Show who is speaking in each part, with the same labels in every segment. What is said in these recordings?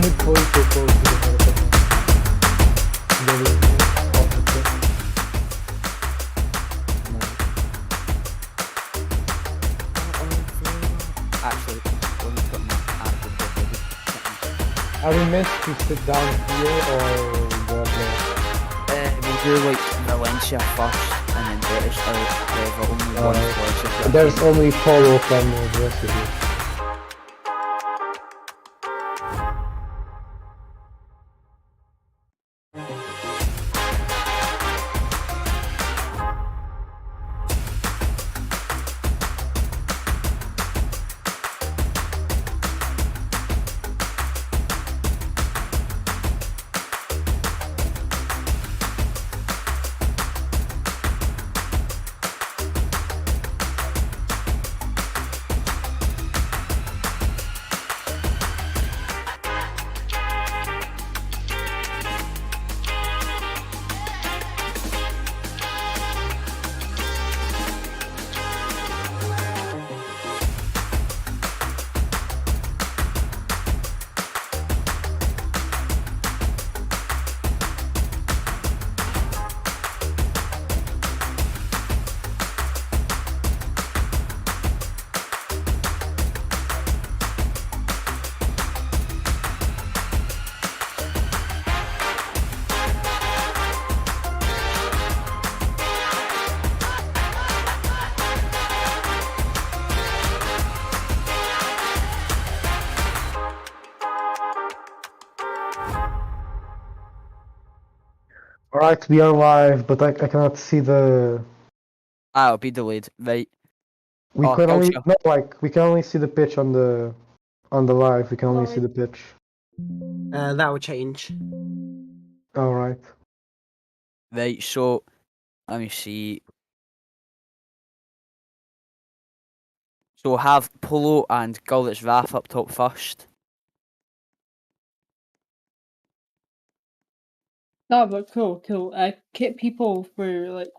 Speaker 1: Günlük boyu çok oldu.
Speaker 2: Actually, let me put my actual picture.
Speaker 1: Are we meant to sit down here or go up there?
Speaker 2: We'll do like Valencia first and then British out. However, only one Valencia.
Speaker 1: There's only polo from the rest of you. Alright, we are live, but I cannot see the.
Speaker 2: It'll be delayed, right?
Speaker 1: We
Speaker 2: Oh,
Speaker 1: can only
Speaker 2: culture.
Speaker 1: no, like we can only see the pitch on the live. We can only see the pitch.
Speaker 3: That will change.
Speaker 1: Alright.
Speaker 2: Right, so let me see. So we'll have Polo and Gullet's Raf up top first.
Speaker 4: No, but cool. Keep people for like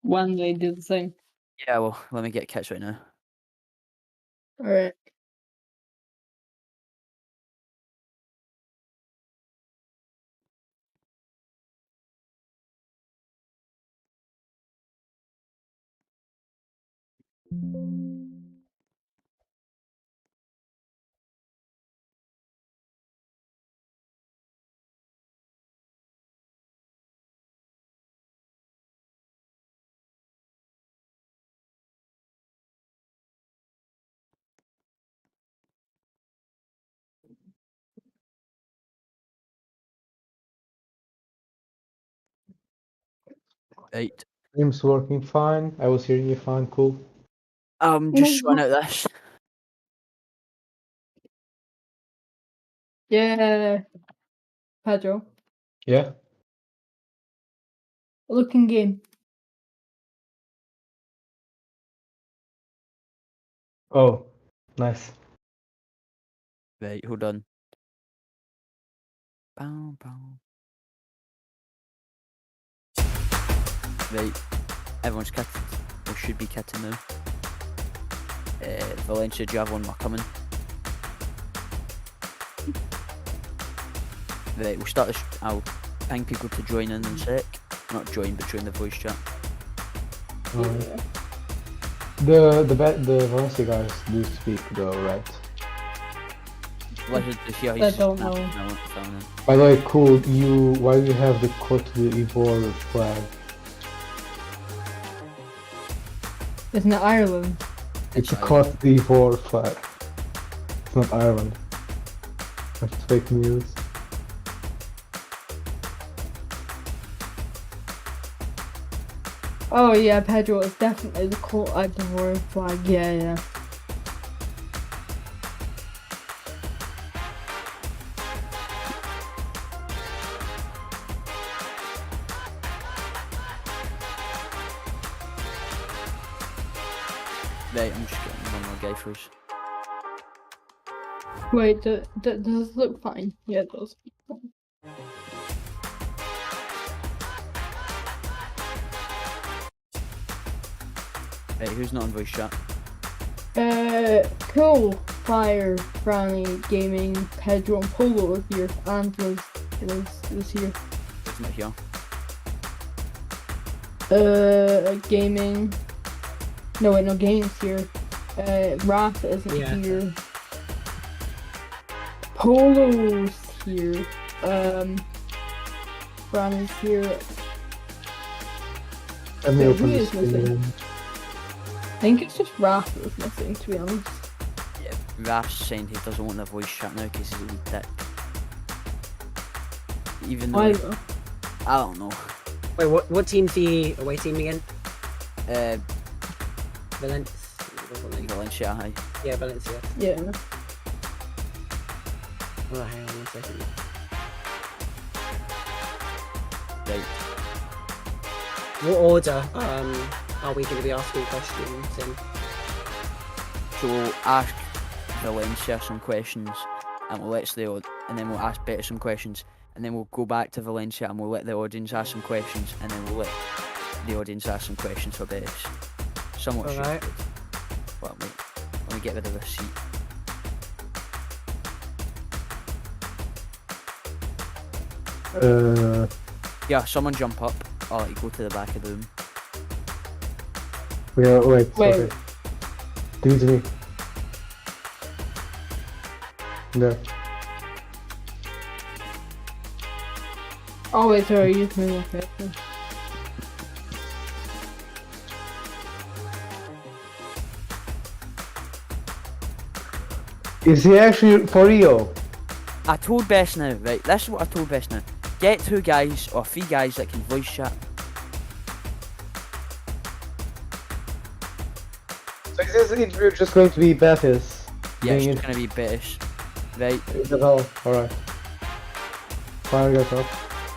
Speaker 4: when they do the thing.
Speaker 2: Yeah, well, let me get kits right now.
Speaker 4: Alright.
Speaker 2: Right.
Speaker 1: Stream's working fine. I was hearing you fine. Cool.
Speaker 2: Just showing out this.
Speaker 4: Yeah, Pedro.
Speaker 1: Yeah.
Speaker 4: Looking game.
Speaker 1: Oh, nice.
Speaker 2: Right, hold on. Bow, bow. Right, everyone's kitted. Or should be kitted now. Valencia, do you have one more coming? Right, we'll start this. I'll ping people to join in a sec. Not join, but join the voice chat.
Speaker 1: Alright. The Valencia guys do speak though, right?
Speaker 2: Let's just hear
Speaker 4: I don't know.
Speaker 1: By the way, cool. Why do you have the Cote d'Ivoire flag?
Speaker 4: Isn't it Ireland?
Speaker 1: It's a Cote d'Ivoire flag. It's not Ireland. That's fake news.
Speaker 4: Oh yeah, Pedro, it's definitely the Cote d'Ivoire flag. Yeah.
Speaker 2: Right, I'm just getting one more guy first.
Speaker 4: Wait, does this look fine? Yeah, it does.
Speaker 2: Right, who's not on voice chat?
Speaker 4: Cool, Fire, Franny, Gaming, Pedro, and Polo are here, and Liz here.
Speaker 2: It's not here.
Speaker 4: Gaming. No, wait, no, Gaming's here. Raph isn't
Speaker 3: Yeah.
Speaker 4: here. Polo's here. Fran is here.
Speaker 1: Let me
Speaker 4: Wait,
Speaker 1: open
Speaker 4: who
Speaker 1: this
Speaker 4: is missing?
Speaker 1: again.
Speaker 4: I think it's just Raph that's missing, to be honest.
Speaker 2: Yeah, Raf's saying he doesn't want the voice chat now because he's a wee dick. Even though
Speaker 4: I don't know.
Speaker 2: I don't know.
Speaker 3: Wait, what team's the away team again?
Speaker 2: Uh,
Speaker 3: Valencia.
Speaker 2: Valencia, aye.
Speaker 3: Yeah, Valencia.
Speaker 4: Yeah.
Speaker 3: Oh, hang on 1 second.
Speaker 2: Right.
Speaker 3: What order are we going to be asking questions in?
Speaker 2: So we'll ask Valencia some questions, and we'll let and then we'll ask Betty some questions, and then we'll go back to Valencia and we'll let the audience ask some questions, and then we'll let the audience ask some questions for Betty. Somewhat
Speaker 3: Alright.
Speaker 2: stupid. Well, wait, let me get rid of this seat. Yeah, someone jump up. I'll let you go to the back of the room.
Speaker 1: Wait,
Speaker 4: Wait.
Speaker 1: okay. Give it to me. There.
Speaker 4: Oh, wait, sorry, you just made my face.
Speaker 1: Is he actually for real?
Speaker 2: I told Bess now, right? This is what I told Bess now. Get 2 guys or 3 guys that can voice chat.
Speaker 1: So is this interview just going to be Betis?
Speaker 2: Yeah, it's
Speaker 1: Being
Speaker 2: just gonna be British, right?
Speaker 1: Is that all? Alright. Fire gets up.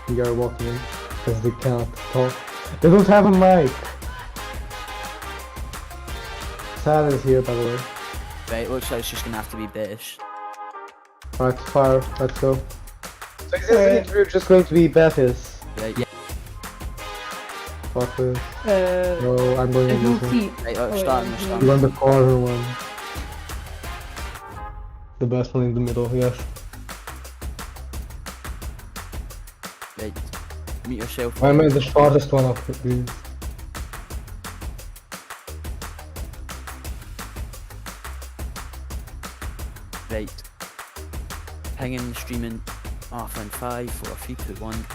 Speaker 1: You are walking in. Because they cannot talk. They don't have a mic! Sad is here, by the way.
Speaker 2: Right, looks like it's just gonna have to be British.
Speaker 1: Alright, fire. Let's go. So is this interview just going to be Betis?
Speaker 2: Right, yeah.
Speaker 1: Fuck this.
Speaker 4: Uh,
Speaker 1: No, I'm going
Speaker 4: there's
Speaker 1: in
Speaker 4: no
Speaker 1: this one.
Speaker 4: seat.
Speaker 2: Right,
Speaker 4: Oh,
Speaker 2: let's
Speaker 4: wait,
Speaker 2: start.
Speaker 4: no,
Speaker 2: Let's
Speaker 4: no.
Speaker 2: start.
Speaker 1: You want the corner one. The best one in the middle, yes.
Speaker 2: Right, meet yourself.
Speaker 1: I made the shortest one of these.
Speaker 2: Right. Pinging the streaming off in 5, 4, 3, 2, 1.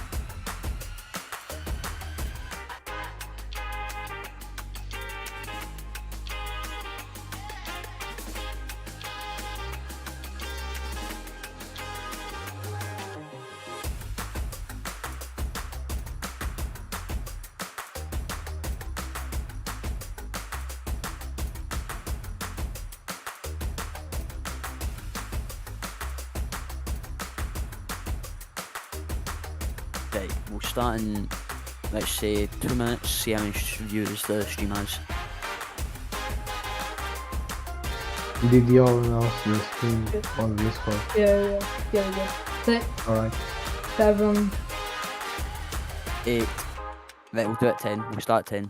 Speaker 2: Right, we'll start in, let's say, 2 minutes, see how many viewers the stream has.
Speaker 1: Did you all announce the stream on Discord?
Speaker 4: Yeah, yeah. 6,
Speaker 1: Alright.
Speaker 4: 7.
Speaker 2: 8. Right, we'll do it 10. We'll start 10.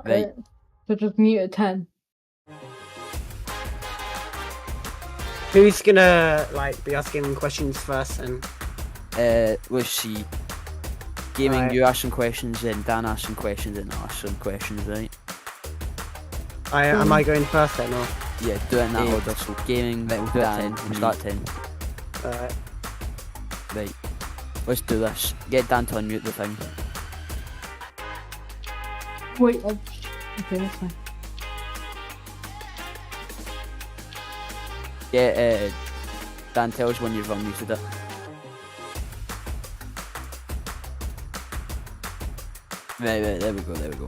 Speaker 2: Right.
Speaker 4: So just mute at 10.
Speaker 3: Who's gonna be asking questions first and
Speaker 2: Let's see. Gaming,
Speaker 3: Alright.
Speaker 2: you ask some questions, then Dan asks some questions, then I ask some questions, right?
Speaker 3: am I going first then or?
Speaker 2: Yeah, do it in that
Speaker 3: Yeah.
Speaker 2: order. So gaming, right, we'll do it 10. We'll start 10.
Speaker 3: Alright.
Speaker 2: Right. Let's do this. Get Dan to unmute the thing.
Speaker 4: Wait, okay, that's fine.
Speaker 2: Yeah, Dan, tell us when you've unmuted it. Right, there we go.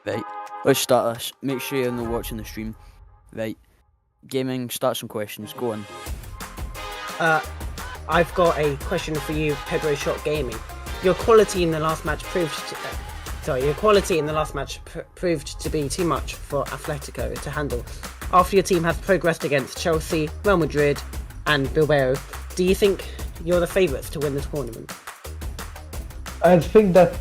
Speaker 2: Right, let's start this. Make sure you're not watching the stream. Right, Gaming, start some questions. Go on.
Speaker 3: I've got a question for you, Pedro Shot Gaming. Your quality in the last match proved to be too much for Atletico to handle. After your team has progressed against Chelsea, Real Madrid, and Bilbao, do you think you're the favourites to win the tournament?
Speaker 1: I think that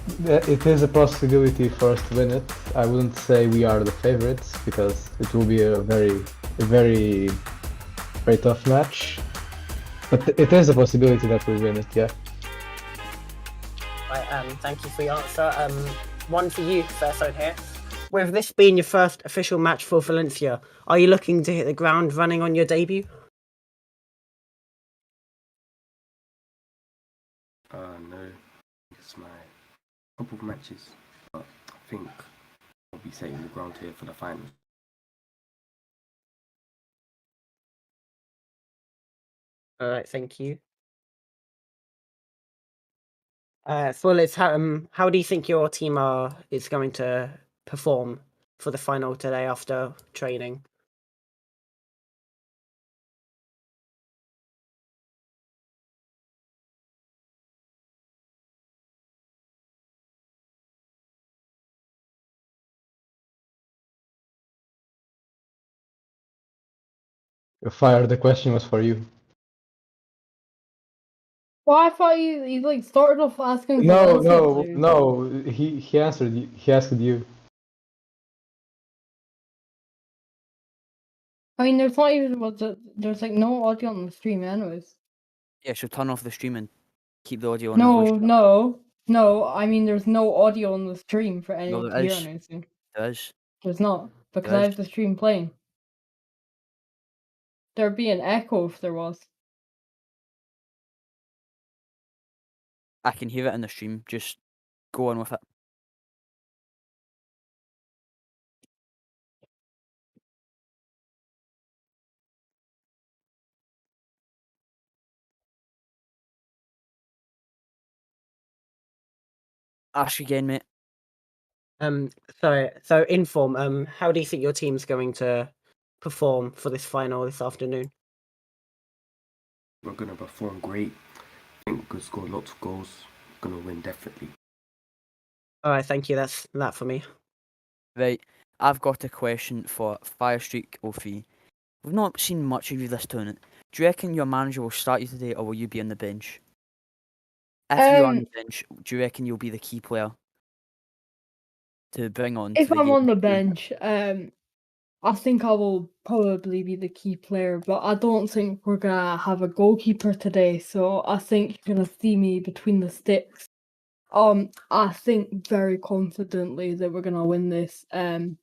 Speaker 1: it is a possibility for us to win it. I wouldn't say we are the favorites because it will be a very tough match. But it is a possibility that we win it, yeah.
Speaker 3: Right, thank you for your answer. One for you, Fairphone here. With this being your first official match for Valencia, are you looking to hit the ground running on your debut?
Speaker 5: No, it's my couple of matches, but I think I'll be setting the ground here for the final.
Speaker 3: All right, thank you. Fullets, how do you think your team is going to perform for the final today after training?
Speaker 1: Fire, the question was for you.
Speaker 4: Well, I thought you like started off asking
Speaker 1: No,
Speaker 4: Valencia players.
Speaker 1: no. He answered you. He asked you.
Speaker 4: I mean, there's not even there's like no audio on the stream, anyways.
Speaker 2: Yeah, so turn off the stream and keep the audio on the voice chat.
Speaker 4: No. I mean, there's no audio on the stream for anyone
Speaker 2: there
Speaker 4: to hear
Speaker 2: is.
Speaker 4: anything.
Speaker 2: There is.
Speaker 4: There's not because
Speaker 2: There
Speaker 4: I
Speaker 2: is.
Speaker 4: have the stream playing. There'd be an echo if there was.
Speaker 2: I can hear it in the stream. Just go on with it. Ask again, mate.
Speaker 3: Sorry. So Inform, how do you think your team's going to perform for this final this afternoon?
Speaker 5: We're gonna perform great. I think we're gonna score lots of goals. We're gonna win definitely.
Speaker 3: All right, thank you. That's that for me.
Speaker 2: Right, I've got a question for Firestreak 03. We've not seen much of you this tournament. Do you reckon your manager will start you today, or will you be on the bench? If you're on the bench, do you reckon you'll be the key player to bring on
Speaker 4: If
Speaker 2: to the
Speaker 4: I'm
Speaker 2: game?
Speaker 4: on the bench, I think I will probably be the key player, but I don't think we're gonna have a goalkeeper today, so I think you're gonna see me between the sticks. I think very confidently that we're gonna win this. Even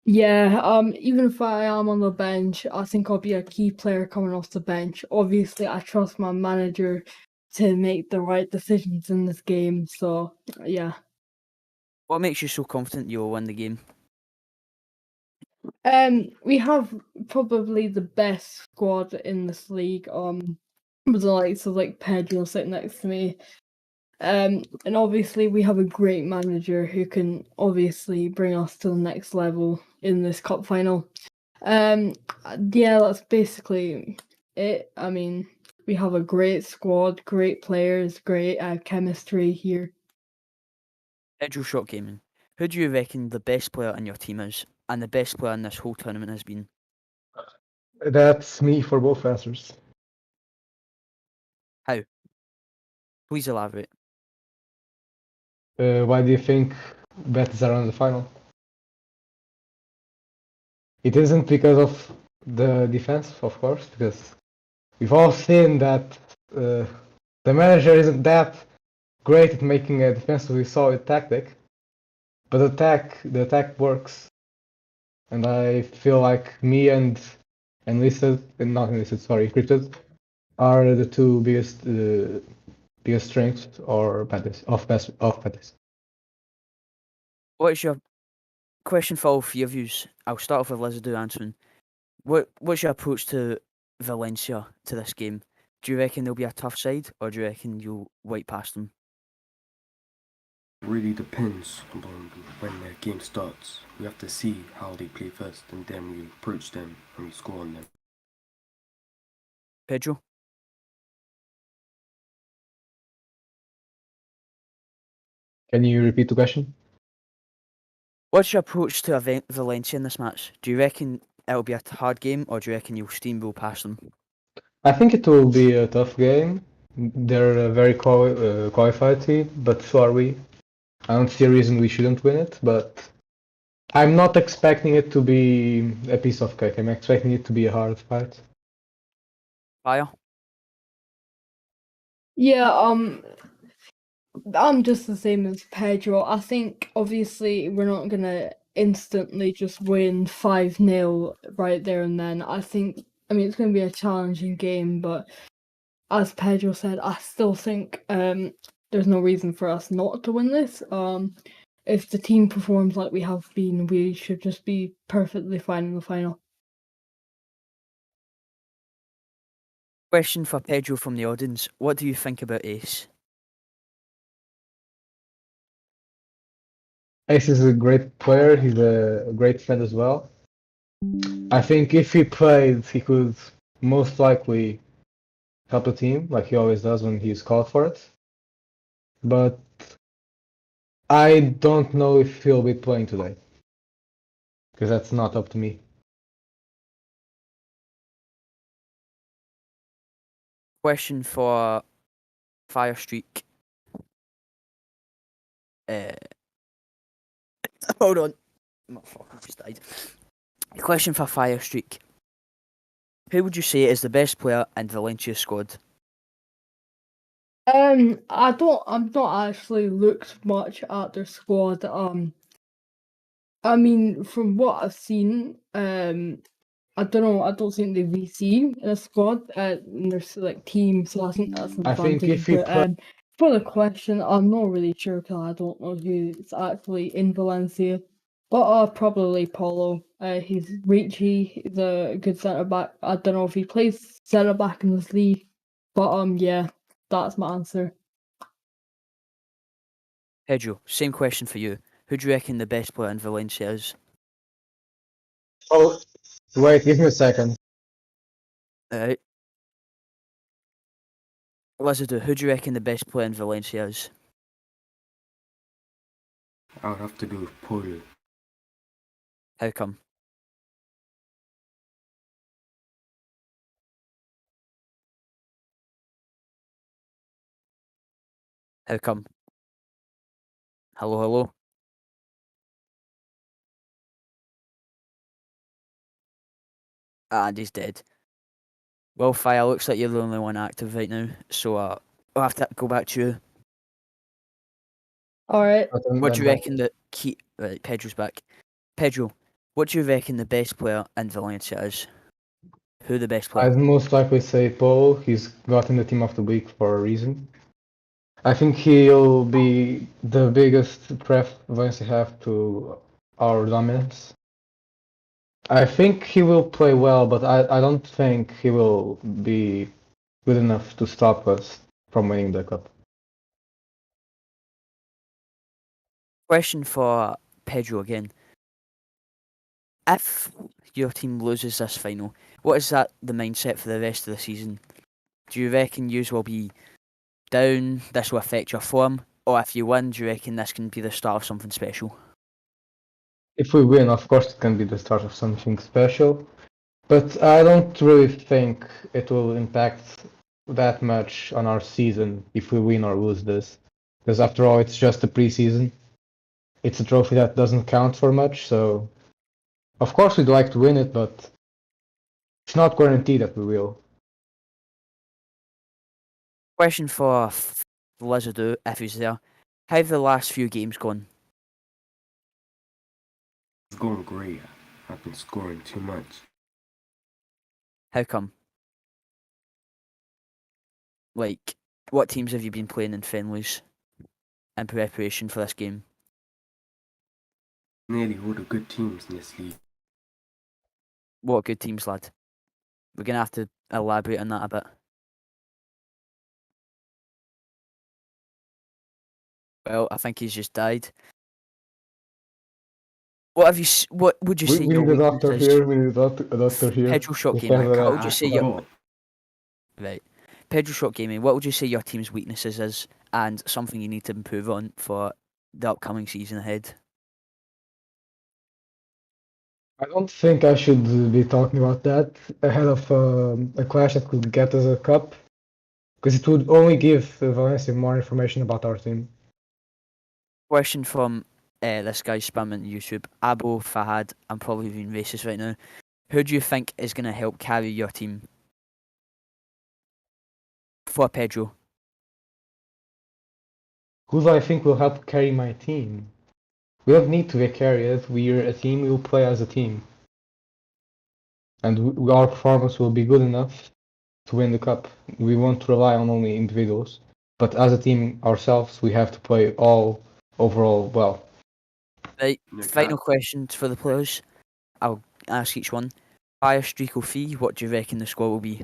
Speaker 4: if I am on the bench, I think I'll be a key player coming off the bench. Obviously, I trust my manager to make the right decisions in this game, so yeah.
Speaker 2: What makes you so confident you'll win the game?
Speaker 4: We have probably the best squad in this league. With the likes of like Pedro sitting next to me. And obviously we have a great manager who can obviously bring us to the next level in this cup final. Yeah, that's basically it. I mean, we have a great squad, great players, great chemistry here.
Speaker 2: Pedro Shot Gaming. Who do you reckon the best player in your team is, and the best player in this whole tournament has been?
Speaker 1: That's me for both answers.
Speaker 2: How? Please elaborate.
Speaker 1: Why do you think Betis are on the final? It isn't because of the defense, of course, because we've all seen that the manager isn't that great at making a defensively solid tactic, but the attack works, and I feel like me and Cryptid are the two biggest strengths or Betis of Betis.
Speaker 2: What's your question for all three of you? I'll start off with Lizardoo answering. What's your approach to Valencia to this game? Do you reckon they'll be a tough side, or do you reckon you'll white past them?
Speaker 5: really depends on when their game starts. We have to see how they play first, and then we approach them and we score on them.
Speaker 2: Pedro?
Speaker 1: Can you repeat the question?
Speaker 2: What's your approach to Valencia in this match? Do you reckon it'll be a hard game, or do you reckon you'll steamroll past them?
Speaker 1: I think it will be a tough game. They're a very qualified team, but so are we. I don't see a reason we shouldn't win it, but I'm not expecting it to be a piece of cake. I'm expecting it to be a hard fight.
Speaker 2: Fire?
Speaker 4: Yeah, I'm just the same as Pedro. I think obviously we're not gonna instantly just win 5-0 right there and then. I mean it's gonna be a challenging game, but as Pedro said, I still think there's no reason for us not to win this. If the team performs like we have been, we should just be perfectly fine in the final.
Speaker 2: Question for Pedro from the audience. What do you think about Ace?
Speaker 1: Ace is a great player. He's a great friend as well. I think if he played, he could most likely help the team, like he always does when he's called for it. But I don't know if he'll be playing today, because that's not up to me.
Speaker 2: Question for Fire Streak. Hold on. My fucking just died. Question for Fire Streak. Who would you say is the best player in Valencia's squad?
Speaker 4: I've not actually looked much at their squad. I mean, from what I've seen, I don't know. I don't think they VC in a squad. In their like team, so I think that's an
Speaker 1: I think
Speaker 4: advantage.
Speaker 1: if he
Speaker 4: But for the question, I'm not really sure because I don't know who's actually in Valencia. But probably Paulo. He's reachy. He's a good centre back. I don't know if he plays centre back in this league, but yeah, that's my answer.
Speaker 2: Pedro, same question for you. Who do you reckon the best player in Valencia is?
Speaker 1: Oh, wait, give me a second.
Speaker 2: Alright. Lizardo, who do you reckon the best player in Valencia is?
Speaker 5: I would have to go with Polo.
Speaker 2: How come? How come? Hello, hello? And he's dead. Well, Fire, looks like you're the only one active right now, so I'll have to go back to you.
Speaker 4: All right.
Speaker 2: What do you reckon the key... Right, Pedro's back. Pedro, what do you reckon the best player in Valencia is? Who the best player?
Speaker 1: I'd most likely say Paul. He's gotten the team of the week for a reason. I think he'll be the biggest threat Valencia have to our dominance. I think he will play well, but I don't think he will be good enough to stop us from winning the cup.
Speaker 2: Question for Pedro again. If your team loses this final, what is that the mindset for the rest of the season? Do you reckon you will be down, this will affect your form? Or if you win, do you reckon this can be the start of something special?
Speaker 1: If we win, of course, it can be the start of something special. But I don't really think it will impact that much on our season if we win or lose this. Because after all, it's just a preseason. It's a trophy that doesn't count for much, so of course we'd like to win it, but it's not guaranteed that we will.
Speaker 2: Question for Lizardo, if he's there. How have the last few games gone?
Speaker 5: It's going great. I've been scoring too much.
Speaker 2: How come? Like, what teams have you been playing in friendlies in preparation for this game?
Speaker 5: Nearly all the good teams in this league.
Speaker 2: What good teams, lad? We're going to have to elaborate on that a bit. Well, I think he's just died. What have you? What would you say
Speaker 1: We
Speaker 2: your
Speaker 1: need a doctor
Speaker 2: weakness is?
Speaker 1: here. We need a doctor here.
Speaker 2: Pedro Shot
Speaker 1: We
Speaker 2: Gaming.
Speaker 1: can't let
Speaker 2: What
Speaker 1: that-
Speaker 2: would you
Speaker 5: I
Speaker 2: say your
Speaker 5: forgot.
Speaker 2: right? Pedro Shot Gaming. What would you say your team's weaknesses is, and something you need to improve on for the upcoming season ahead?
Speaker 1: I don't think I should be talking about that ahead of a clash that could get us a cup, because it would only give Valencia more information about our team.
Speaker 2: Question from this guy spamming YouTube. Abo Fahad. I'm probably being racist right now. Who do you think is going to help carry your team? For Pedro.
Speaker 1: Who do I think will help carry my team? We don't need to be carried. We're a team. We will play as a team, and our performance will be good enough to win the cup. We won't rely on only individuals, but as a team ourselves, we have to play all overall well.
Speaker 2: Right.
Speaker 5: Okay.
Speaker 2: Final questions for the players. I'll ask each one. Fire Streak or Fee, what do you reckon the score will be?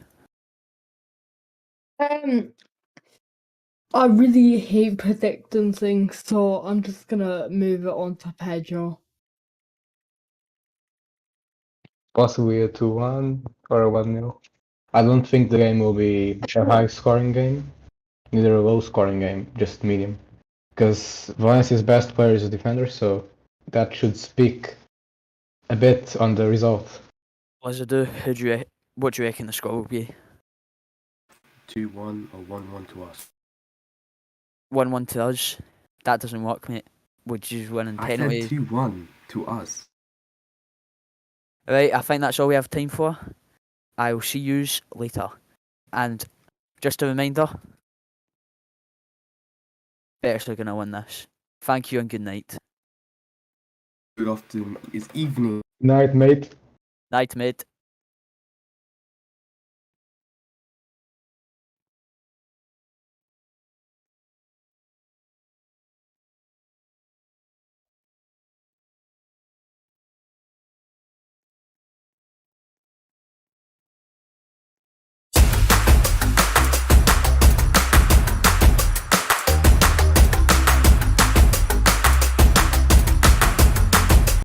Speaker 4: I really hate predicting things, so I'm just gonna move it on to Pedro.
Speaker 1: Possibly a 2-1 or a 1-0. I don't think the game will be a high-scoring game, neither a low-scoring game, just medium. Because Valencia's best player is a defender, so that should speak a bit on the result.
Speaker 2: Lizardo, what do you reckon the score will be?
Speaker 5: 2-1 or 1-1 to us.
Speaker 2: 1-1 to us. That doesn't work, mate. Would you win in
Speaker 5: I said
Speaker 2: penalties?
Speaker 5: 2-1 to us.
Speaker 2: Right, I think that's all we have time for. I will see yous later. And just a reminder, Bears are going to win this. Thank you and good night.
Speaker 5: Good afternoon. It's evening.
Speaker 1: Night, mate.
Speaker 2: Night, mate.